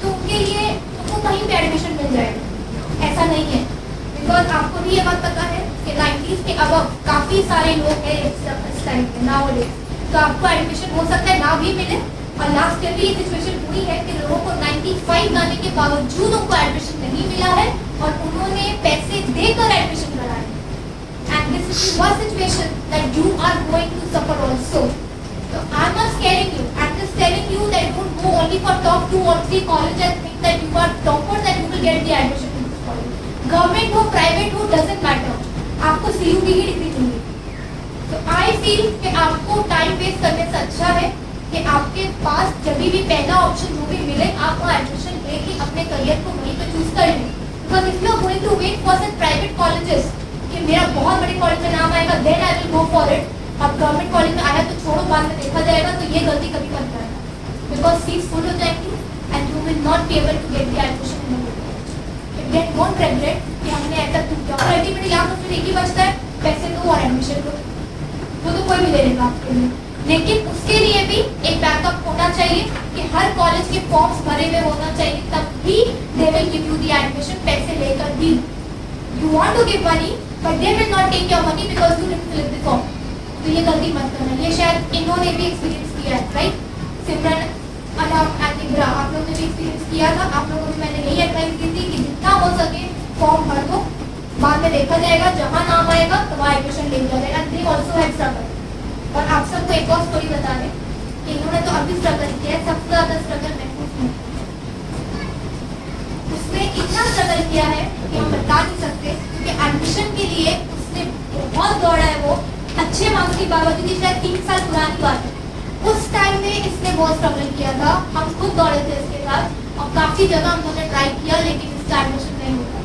तो उनके लिए उनको कहीं पे एडमिशन मिल जाएगा, ऐसा नहीं है। बिकॉज आपको भी ये बात पता है कि 90s के अब काफ़ी सारे लोग हैं इस टाइम पे नाउ, तो आपको एडमिशन हो सकता है ना भी मिले। और लास्ट ईयर भी ये सिचुएशन हुई है कि लोगों को 95 लाने के बावजूद उनको एडमिशन नहीं मिला है और उन्होंने पैसे देकर एडमिशन कराया। And this is one situation that you are going to suffer also. So I'm not scaring you. I'm just telling you that don't go only for top 2 or 3 colleges and think that you are topper that you will get the admission in this college. Government हो private हो doesn't matter. आपको CUT की degree चाहिए। तो I feel कि आपको time waste करने से अच्छा है कि आपके पास जब भी पहला ऑप्शन जो भी मिले आप वहाँ एडमिशन लेके अपने करियर को वहीं पे चूज कर लें। Because if you are going to wait for such private colleges कि मेरा बहुत बड़े कॉलेज में नाम आएगा then I will go for it, अब गवर्नमेंट कॉलेज में आया तो छोड़ो बाद में देखा जाएगा, तो ये गलती कभी मत करना। बिकॉज सीट्स फुल हो जाएंगी and you will not be able to get the admission in the GATE don't regret कि हमने ऐसा क्यों किया। और अल्टीमेटली यहाँ पर फिर एक ही बचता है, पैसे दो और एडमिशन लो, वो तो कोई भी ले लेगा आपके लिए। लेकिन उसके लिए भी एक बैकअप होना चाहिए कि हर कॉलेज के फॉर्म्स भरे हुए होना चाहिए, तब भी they will give you the admission पैसे लेकर भी। You want to give money but they will not take your money because you didn't fill the form. तो ये गलती मत करना, ये शायद इन्होंने भी एक्सपीरियंस किया है, राइट? सिमरन, अनाम एंड इब्रा, आप लोगों ने भी एक्सपीरियंस किया था। आप लोगों को मैंने यही एडवाइस दी थी कि जितना हो सके फॉर्म भर दो, बाद में देखा जाएगा, जहाँ नाम आएगा तो वहाँ एडमिशन ले लिया जाएगा। They also had struggle. और आप सबको एक और स्टोरी बता दें कि इन्होंने तो अभी स्ट्रगल किया है, सबसे ज़्यादा स्ट्रगल महसूस नहीं, उसने इतना स्ट्रगल किया है कि हम बता नहीं सकते, क्योंकि एडमिशन के लिए उसने बहुत दौड़ा है। वो अच्छे मार्क्स की बावजूद, शायद 3 साल पुरानी बात है, उस टाइम में इसने बहुत स्ट्रगल किया था। हम खुद दौड़े थे इसके साथ और काफ़ी जगह हमने ट्राई किया, लेकिन इसका एडमिशन नहीं होता।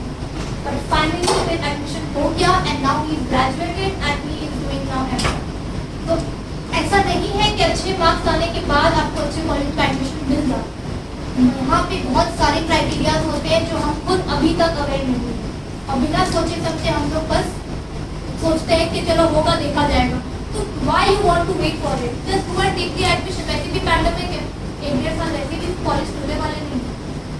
बट फाइनली फिर एडमिशन हो गया and now he is graduated and he is doing now MTech. तो ऐसा नहीं है कि अच्छे मार्क्स आने के बाद आपको अच्छे कॉलेज का एडमिशन मिल जाए। यहाँ पे बहुत सारे क्राइटेरियाज होते हैं जो हम खुद अभी तक अवेयर नहीं हुए और बिना सोचे समझे हम लोग बस सोचते हैं कि चलो होगा देखा जाएगा। तो why you want to wait for it, just go and take the admission. वैसे भी पैंडेमिक है, 1-1.5 साल वैसे भी कॉलेज खुलने वाले नहीं,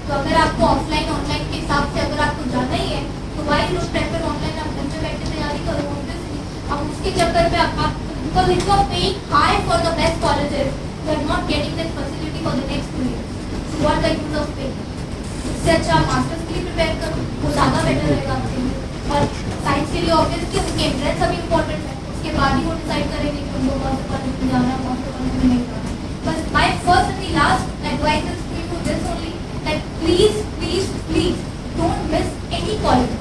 तो अगर आपको ऑफलाइन ऑनलाइन के हिसाब से अगर आपको जाना ही है तो व्हाई यू प्रेफर ऑनलाइन, आप घर पे बैठ के तैयारी करो। ऑब्वियसली अब उसके चक्कर में आप because if you are paying high for the best colleges, you are not getting that facility for the next 2 years, so what the use of paying? इससे अच्छा मास्टर्स के लिए प्रिपेयर करो, वो ज़्यादा बेटर रहेगा आपके लिए। और साइंस के लिए ऑब्वियसली उनके एंट्रेंस अभी इम्पोर्टेंट है, उसके बाद ही वो डिसाइड करेंगे कि उनको कौन से कॉलेज में जाना है, कौन से कॉलेज में नहीं जाना। बस my first and the last advice is to this only that please please please don't miss any college,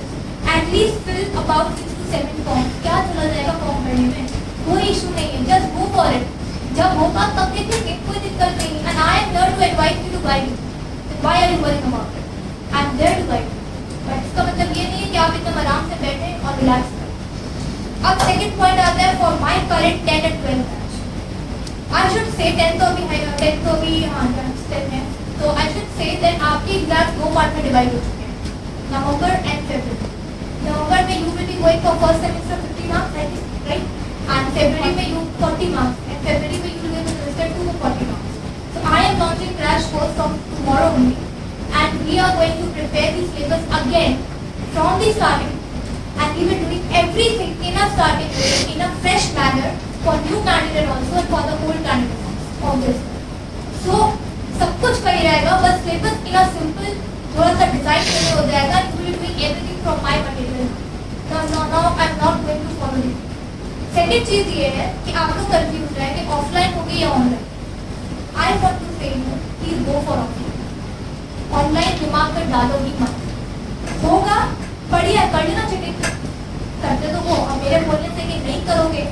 at least fill about 6 to 7 form. क्या चला जाएगा फॉर्म भरने में, कोई इशू नहीं है, जस्ट गो फॉर इट। जब होगा तब देखेंगे, कोई दिक्कत नहीं। And I am here to advice you, to guide you. Why are you worrying about it? I am there to guide. But इसका मतलब ये नहीं है कि आप एकदम आराम से बैठे और रिलैक्स करें। अब सेकंड पॉइंट आता है for my current 10 and 12 batch. I should से 10 तो अभी है, 10 तो अभी हाँ 10 है, तो आई शुड से दैट आपके एग्जाम 2 पार्ट में डिवाइड हो चुके हैं, नवंबर एंड फरवरी। नवंबर में you will be going for first semester 50 marks, right? And फरवरी में यू 40 मार्क्स एंड फरवरी में you will register 2 for 40 marks. So I am launching crash course from tomorrow only. And we are going to prepare the syllabus again from the starting, and we will doing everything in a starting way, in a fresh manner for new candidate also and for the old candidate obviously. So सब कुछ वही रहेगा, बस syllabus in a simple थोड़ा सा design करके हो जाएगा। You will doing everything from my material. Now I am not going to follow it. Second चीज ये है कि आप लोग कंफ्यूज है कि ऑफलाइन होगी या online. I want to say you please go for offline. Online दिमाग पर डालो ही मत, होगा बढ़िया कर लेना, चीटिंग करते तो वो। अब मेरे बोलने से कि नहीं करोगे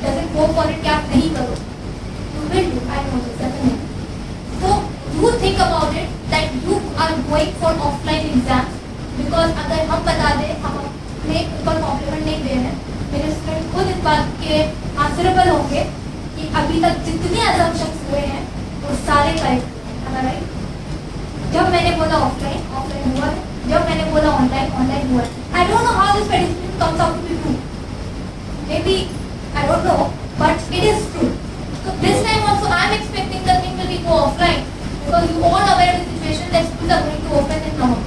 डजंट गो फॉर इट, क्या आप नहीं करो, you will do, I know this definitely. So you think about it that you are going for offline exam, because अगर हम बता दें हम अपने ऊपर कॉम्प्लीमेंट नहीं दे रहे हैं, मेरे स्टूडेंट खुद इस बात के आंसरेबल होंगे कि अभी तक जितने असम्पशंस हुए हैं वो सारे करेक्ट है, राइट? जब मैंने बोला ऑफलाइन, ऑफलाइन हुआ है, जब मैंने बोला ऑनलाइन, ऑनलाइन हुआ है। I don't know how this prediction comes out to be true, maybe I don't know, but it is true. So this time also I am expecting the thing will be go offline, because you all aware of the situation that schools are going to open in November.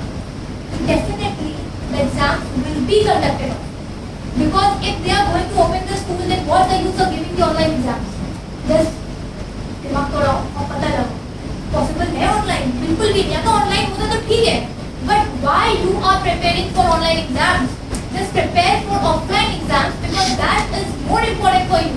conducted on. Because if they are going to open the school, then what's the use of giving the online exams? Just दिमाग थोड़ा और पता लगा possible है online, बिल्कुल भी नहीं। अगर ऑनलाइन होता तो ठीक है, but why you are preparing for online exams? Just prepare for offline exams because that is more important for you,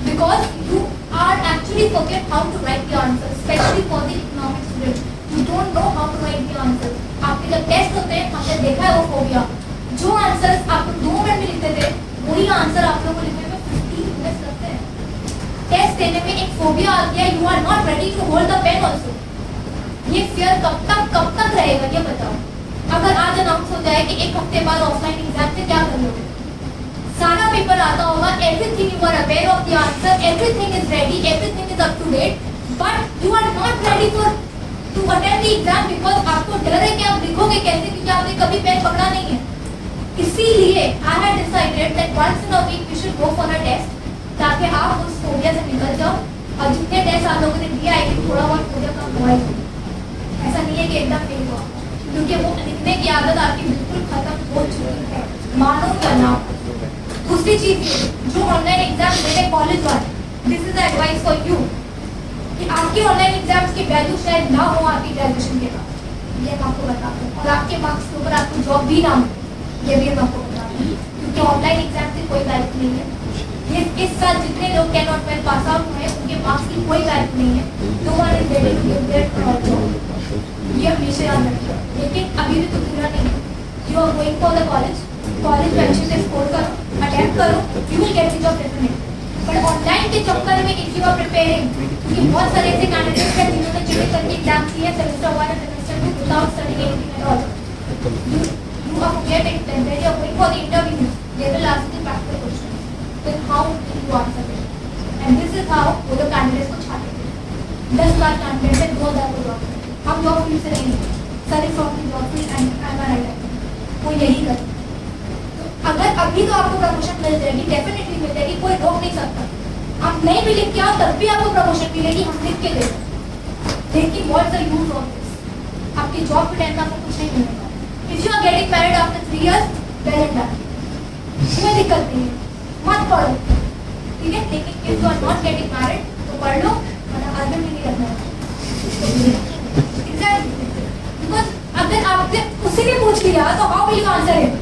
because you are actually forget how to write the answer, specially for the economic student. You don't know how to write the answer. आपके जब test होते हैं, हमने देखा है वो phobia, जो answers आपको 2 मिनट में लिखते थे वही आंसर आप लोगों को लिखने में 15 मिनट्स लगते हैं। टेस्ट देने में एक फोबिया आ गया, you are not ready to hold the pen also. ये फियर कब तक रहेगा ये बताओ। अगर आज अनाउंस हो जाए कि 1 हफ्ते बाद ऑफलाइन एग्जाम से क्या कर लोगे? सारा पेपर आता होगा, everything you are aware of the answer, everything is ready, everything is up to date, but you are not ready for to attend the exam because आपको डर है कि आप लिखोगे कैसे, क्योंकि आपने कभी पेन पकड़ा नहीं है। इसीलिए I had decided that once in a week we should go for a test, ताकि आप उस फोबिया से निकल जाओ। और जितने टेस्ट आप लोगों ने दिया है थोड़ा बहुत फोबिया कम हुआ ही, ऐसा नहीं है कि एकदम फेल हुआ, क्योंकि वो लिखने की आदत आपकी बिल्कुल खत्म हो चुकी है, मानो या ना। दूसरी चीज ये, जो ऑनलाइन एग्जाम दे रहे कॉलेज वाले, this is advice for you कि आपके ऑनलाइन एग्जाम्स की वैल्यू शायद ना हो आपकी ग्रेजुएशन के बाद, ये मैं आपको बता दूं, और आपके मार्क्स के ऊपर आपको जॉब भी ना हो, ये भी मैं आपको बता दूं, क्योंकि ऑनलाइन एग्जाम से कोई वैल्यू नहीं है। ये इस साल जितने लोग 10 और 12 पास आउट हुए हैं उनके मार्क्स की कोई वैल्यू नहीं है। No one is ready to give their job, ये हमेशा याद रखिए। लेकिन अभी भी तो पूरा नहीं है, you are going for the college में अच्छे से स्कोर करो, अटेम्प्ट करो, you will get the job definitely. पर ऑनलाइन के चक्कर में इफ यू आर प्रिपेयरिंग, क्योंकि बहुत सारे ऐसे कैंडिडेट्स हैं जिन्होंने चीटिंग करके एग्जाम दिए सेमेस्टर 1 और semester 2 without studying anything at all. You are forgetting that when you are going for the interview, they will ask you the practical questions. Then how will you answer it? And this is how वो लोग candidates को छाटेंगे। 10 बार candidates हैं, 2 बार को job करेंगे। हम job field से नहीं, sir is from the job field and I M right, वो यही करें। तो अगर अभी तो आपको प्रमोशन मिल जाएगी, डेफिनेटली मिल जाएगी, कोई रोक नहीं सकता। आप नहीं भी लिख के आओ तब भी आपको प्रमोशन मिलेगी, हम लिख के देंगे। लेकिन what's the use of this? आपकी जॉब के टाइम में आपको कुछ नहीं मिलेगा। If you are getting married after 3 years, well and done, कोई दिक्कत नहीं है, मत पढ़ो, ठीक है। लेकिन if you are not getting married, तो पढ़ लो, वरना हस्बैंड भी नहीं करना है। Exactly, because अगर आपने उसी ने पूछ लिया तो how will you answer it?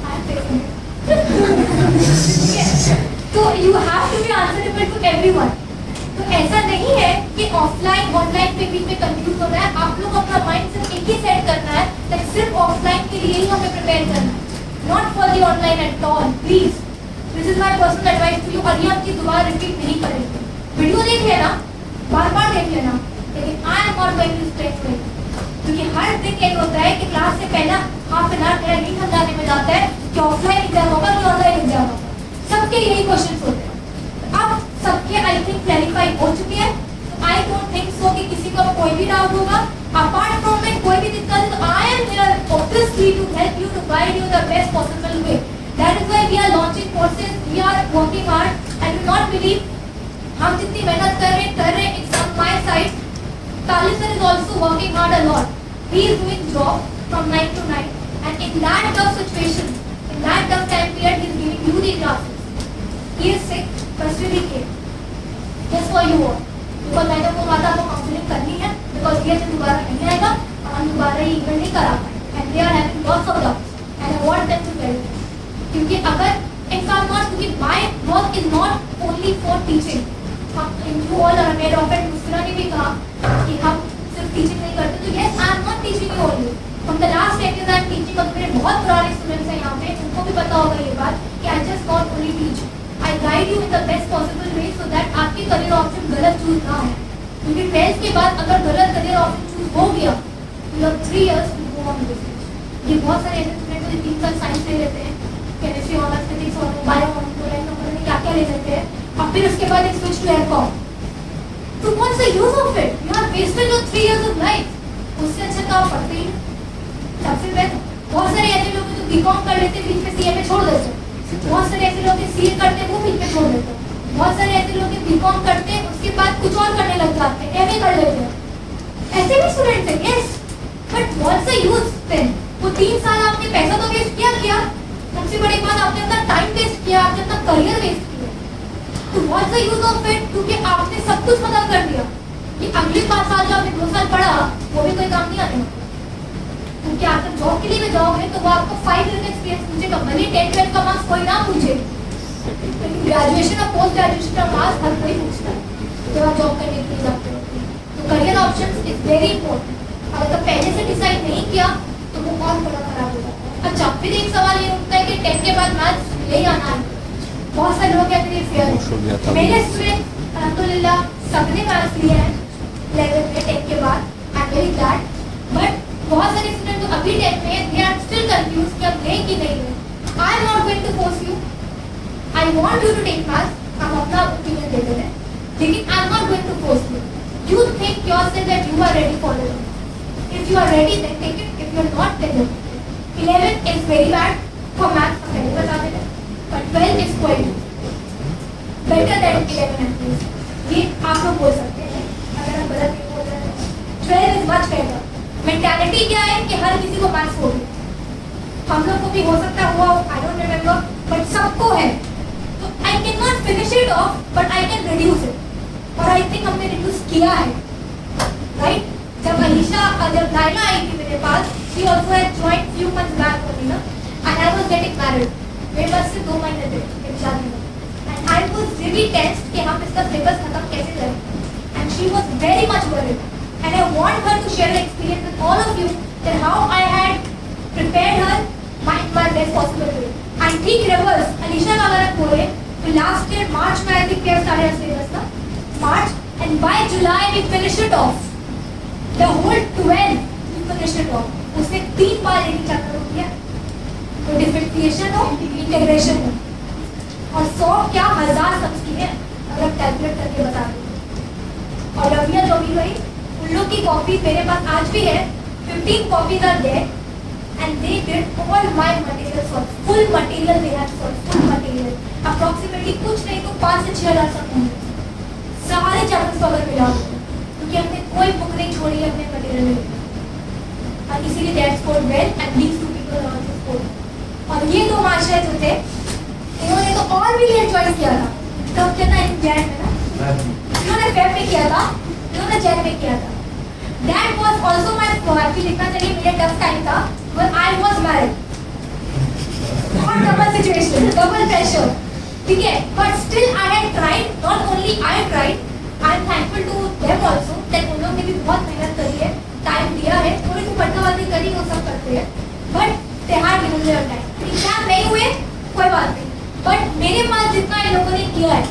I am facing it. तो you have to be answerable to everyone. तो ऐसा नहीं है कि ऑफलाइन ऑनलाइन पे बीच में कंफ्यूज हो रहा है। आप लोग अपना माइंड सिर्फ एक ही सेट करना है कि सिर्फ ऑफलाइन के लिए ही हमें प्रिपेयर करना है, not for the online at all. Please, this is my personal advice to you. और ये हम चीज दोबारा रिपीट नहीं करेंगे। वीडियो देख लेना, बार-बार देख लेना, लेकिन I am not going to stress with, क्योंकि हर दिन एक होता है कि क्लास से पहला हाफ एन आवर नहीं समझाने में जाता है कि ऑफलाइन एग्जाम होगा कि ऑनलाइन एग्जाम होगा। सबके यही क्वेश्चन होते हैं। अब सबके आई थिंक क्लैरिफाई हो चुके हैं, तो आई डोंट थिंक सो कि किसी को कोई भी डाउट होगा। अपार्ट फ्रॉम में कोई भी दिक्कत है तो I am here obviously to help you, to guide you the best possible way. That is why we are launching courses, we are working hard and do not believe हम जितनी मेहनत कर रहे हैं it's on my side. Talib sir is also working hard a lot, he is doing job from 9 to 9 and in that tough situation, in that tough time period, he is giving you the classes. He is sick, but still he came just for you all, because मैंने वो माता को counselling करनी है, because ये तो दोबारा नहीं आएगा और हम दोबारा ये इवेंट नहीं करा पाएंगे and they are having lots of doubts and I want them to tell you, क्योंकि अगर if I'm not, क्योंकि my work is not only for teaching, you all are aware of it। दूसरा ने भी कहा कि हम सिर्फ टीचिंग नहीं करते, तो yes I am not teaching you only, from the last 10 years I am teaching। और मेरे बहुत पुराने स्टूडेंट्स हैं यहाँ पे, उनको भी पता होगा ये बात कि I just not only teach, I guide you in the best possible way so that आपकी करियर ऑप्शन गलत चूज ना हो, क्योंकि 12th के बाद अगर गलत करियर ऑप्शन चूज हो गया you have 3 years to go on with it। ये बहुत सारे ऐसे स्टूडेंट हैं जो 3 साल साइंस ले लेते हैं, chemistry honours, physics honours, bio honours, क्या क्या ले लेते हैं, और फिर उसके बाद एक स्विच टू एयरकॉम। तो what's the use of it? You have wasted your 3 years of life. उससे अच्छा तो आप पढ़ते ही सबसे बेस्ट। बहुत सारे ऐसे लोग हैं जो बीकॉम कर लेते हैं, बीच में सीए में छोड़ देते हैं। बहुत सारे ऐसे लोग सीए करते हैं, वो बीच में छोड़ देते हैं। बहुत सारे ऐसे लोग बीकॉम करते हैं, उसके बाद कुछ और करने लग जाते हैं, एमए कर लेते हैं। ऐसे भी स्टूडेंट्स हैं, yes, but what's the use then? वो 3 साल आपने पैसा तो वेस्ट किया, सबसे बड़ी what's the use of it, क्योंकि आपने सब कुछ खत्म कर दिया कि अगले 5 साल जो आपने 2 साल पढ़ा वो भी कोई काम नहीं आने वाला। क्योंकि आप जब जॉब के लिए भी जाओगे तो वो आपको 5 ईयर का एक्सपीरियंस पूछेगा, भले 10-12 का मार्क्स कोई ना पूछे, लेकिन ग्रेजुएशन और पोस्ट ग्रेजुएशन का मार्क्स हर कोई पूछता है जब आप जॉब करने के लिए जाते हो। तो career options is very important. अगर तो पहले से डिसाइड नहीं किया तो वो और बड़ा खराब हो जाता है। अच्छा, फिर एक सवाल ये उठता है कि 10 के बाद मैथ्स ले आना है। बहुत सारे लोग कहते हैं फेयर है। मेरे स्टूडेंट अल्हम्दुलिल्लाह सबने मैथ्स लिया है 11 में 10 के बाद, I am very glad. But बहुत सारे स्टूडेंट जो अभी 10 में दे आर स्टिल कंफ्यूज कि अब लें कि नहीं लें। I am not going to force you, I want you to take maths. हम अपना ओपिनियन देते हैं, लेकिन I am not going to force you. You think yourself that you are ready for it. If you are ready, then take it. If you are not, then don't. 11 is very bad for maths. पहले बता देते हैं, but 12 is quite better than 11 and 12. ये आप लोग बोल सकते हैं अगर हम गलत नहीं बोल रहे हैं। 12 is much better. मेंटालिटी क्या है कि हर किसी को मैथ्स हो गया, हम लोग को भी हो सकता है हुआ, I don't remember, but सबको है। तो I cannot finish it off, but I can reduce it. और आई थिंक हमने रिड्यूस किया है, राइट? जब अलीशा जब लाइला आई थी मेरे पास, she also had joined few months back only ना, and I was getting married. मेरे पास से 2 महीने थे मेरी शादी में, and I was really tensed कि हम इसका सिलेबस खत्म कैसे करें, and she was very much worried, and I want her to share the experience with all of you that how I had prepared her my best possible way. And ठीक reverse Alisha का अगर आप बोले तो last year March में I think clear सारे syllabus ना, March, and by July we finished it off. The whole 12 we finished it off. उसने 3 बार एक चैप्टर हो गया, तो डिफरेंशिएशन हो, इंटीग्रेशन हो, और 100 क्या 1000 सब्स की है अगर कैलकुलेट करके बता दें। और रबिया जो भी गई उन लोग की कॉपी मेरे पास आज भी है, 15 copies are there, and they did all my material solve, full material they have solved, full material, approximately कुछ नहीं तो 5 से 6000 तक होंगे सारे चैप्टर्स को अगर मिला, क्योंकि हमने कोई बुक नहीं छोड़ी अपने मटेरियल में, और इसीलिए that scored well and these 2 people also scored. और ये 2 मास्टर जो थे इन्होंने तो और भी लेट ज्वाइन किया था, कब किया था? इन जैन में ना, इन्होंने फेब में किया था, इन्होंने जैन में किया था। That was also my actually लिखना चाहिए मेरा टफ टाइम था व्हेन आई वाज मैरिड, और डबल सिचुएशन, डबल प्रेशर, ठीक है? But still I had tried, not only I had tried, I am thankful to them also that उन लोगों ने भी बहुत मेहनत करी है, टाइम दिया है, थोड़ी सी पढ़ना करी, वो सब करते हैं, but they had given their time. Exam नहीं हुए कोई बात नहीं, बट मेरे पास जितना इन लोगों ने किया है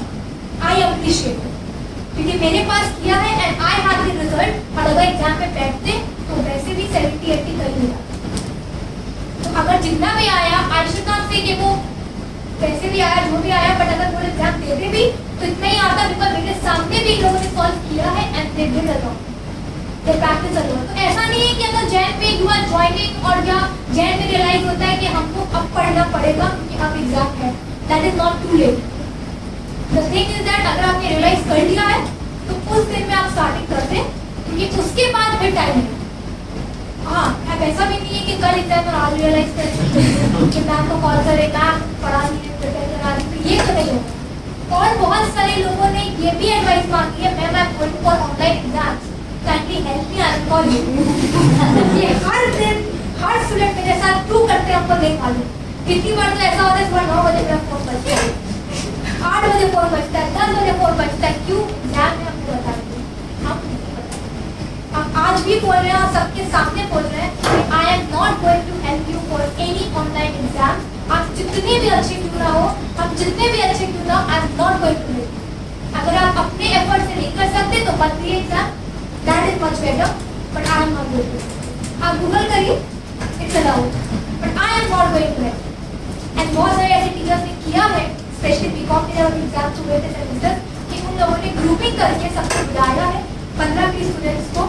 आई अप्रिशिएट, क्योंकि मेरे पास किया है and I have the result. और अगर एग्जाम में बैठते तो वैसे भी 70-80 कर ही जाता। तो अगर जितना भी आया आई शुड नॉट से कि वो वैसे भी आया जो भी आया, बट अगर वो एग्जाम देते भी तो इतना ही आता, बिकॉज मेरे सामने भी इन लोगों ने सॉल्व किया है and they did a lot, they practice a lot. तो ऐसा नहीं है कि अगर जैन पे यू आर जॉइनिंग और या जैन में रियलाइज होता है कि हमको अब पढ़ना पड़ेगा क्योंकि अब एग्जाम है, that is not too late. The thing is that अगर आपने रियलाइज कर लिया है तो उस दिन में आप स्टार्टिंग करते हैं, क्योंकि उसके बाद फिर टाइम है। हाँ, अब ऐसा भी नहीं है कि कल एग्जाम और आज रियलाइज करें कि मैम को कॉल करें, मैम पढ़ा नहीं प्रिपेयर करा रही, तो ये तो नहीं होगा। और बहुत सारे लोगों ने ये भी एडवाइस मांगी है, ma'am I am going for online exams, kindly help me, I will call you. ये हर दिन हर स्टूडेंट मेरे साथ क्यों करते हैं हमको नहीं मालूम। कितनी बार तो ऐसा होता है सुबह 9 बजे मेरा फोन बजता है, 8 बजे फोन बजता है, 10 बजे फोन बजता है, क्यों? एग्जाम में हमको बता देंगे, हम नहीं बताएंगे। हम आज भी बोल रहे हैं और सबके सामने बोल रहे हैं कि I am not going to help you for any online exam. आप जितने भी अच्छे क्यों ना हो, हम जितने भी अच्छे क्यों ना, I am not going to help. अगर आप अपने एफर्ट से नहीं कर सकते तो मत दिए exam, that is much better, but I am not going to. आप गूगल करिए, it's allowed, but I am not going to help. And बहुत सारे ऐसे टीचर्स ने किया है, स्पेशली बीकॉम के जब एग्जाम्स हुए थे सेमेस्टर, कि उन लोगों ने ग्रुपिंग करके सबको बुलाया है, 15-20 स्टूडेंट्स को,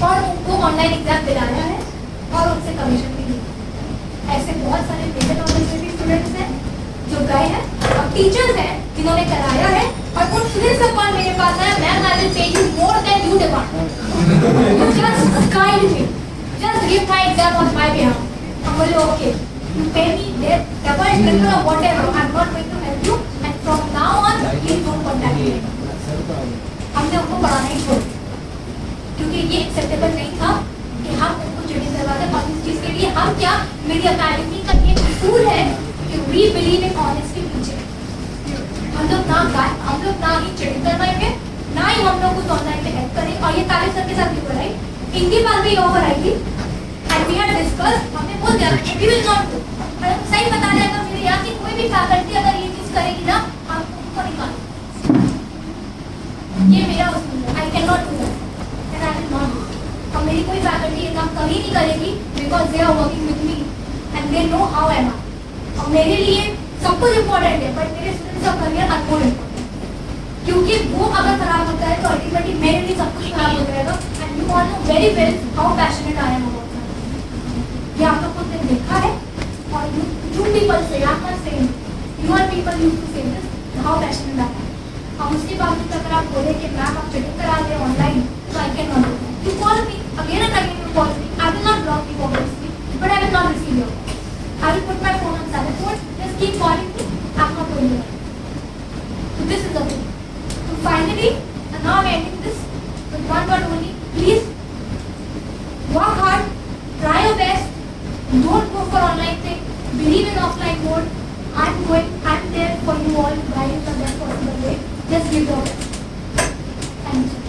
और उनको ऑनलाइन एग्जाम दिलाया है और उनसे कमीशन भी दिया। ऐसे बहुत सारे मेरे नॉलेज में भी स्टूडेंट्स हैं जो गए हैं, और टीचर्स हैं जिन्होंने कराया है, और उन स्टूडेंट्स का कॉल मेरे पास आया, ma'am I will pay you more than you demand, just kind me, just give my exam on my behalf. हम बोले okay, you pay me double triple और whatever, I am not going to help you, and from now on please don't हमने उनको पढ़ाना ही छोड़ दिया, क्योंकि ये एक्सेप्टेबल नहीं था कि हम उनको चीटिंग करवाते। और इस चीज़ के लिए हम क्या, मेरी अकेडमी का ये उसूल है कि we believe in honesty teaching. हम लोग ना ही चीटिंग करवाएंगे, ना ही हम लोग कुछ ऑनलाइन पे हेल्प करेंगे। और ये तालिब सर के साथ भी हुआ, इनके पास भी ऑफर आई थी एंड वी हैड डिस्कस, हमने बोल दिया we will not do. Madam सही बता रहे हैं, मेरे यहाँ की कोई भी फैकल्टी अगर ये चीज़ करेगी ना, हम उनको निकाल, ये मेरा उसूल है, I can not do that and I will not do. और मेरी कोई फैकल्टी ये काम कभी नहीं करेगी because they are working with me and they know how am I. और मेरे लिए सब कुछ इम्पोर्टेंट है, बट मेरे स्टूडेंट्स का करियर आर मोर इम्पोर्टेंट, क्योंकि वो अगर खराब होता है तो अल्टीमेटली मेरे लिए सब कुछ खराब हो जाएगा। And you all know very well how passionate I am about that. ये आपने खुद ने देखा है। और यू पीपल से, आप मत say, you are people used to say this how passionate I am. हम उसके बावजूद अगर आप बोले कि मैम आप चीटिंग करा रहे हैं ऑनलाइन, तो आई can not do that. You call me again and again, you call me, I will not block you obviously, but I will not receive your call. I will put my phone on silent mode. Just keep calling me. I'm not going to. So this is the thing. So finally, and now I'm ending this with one word only. Please work hard. Try your best. Don't go for online thing. Believe in offline mode. I'm there for you all to guide you the best possible way. Just give your best. Thank you.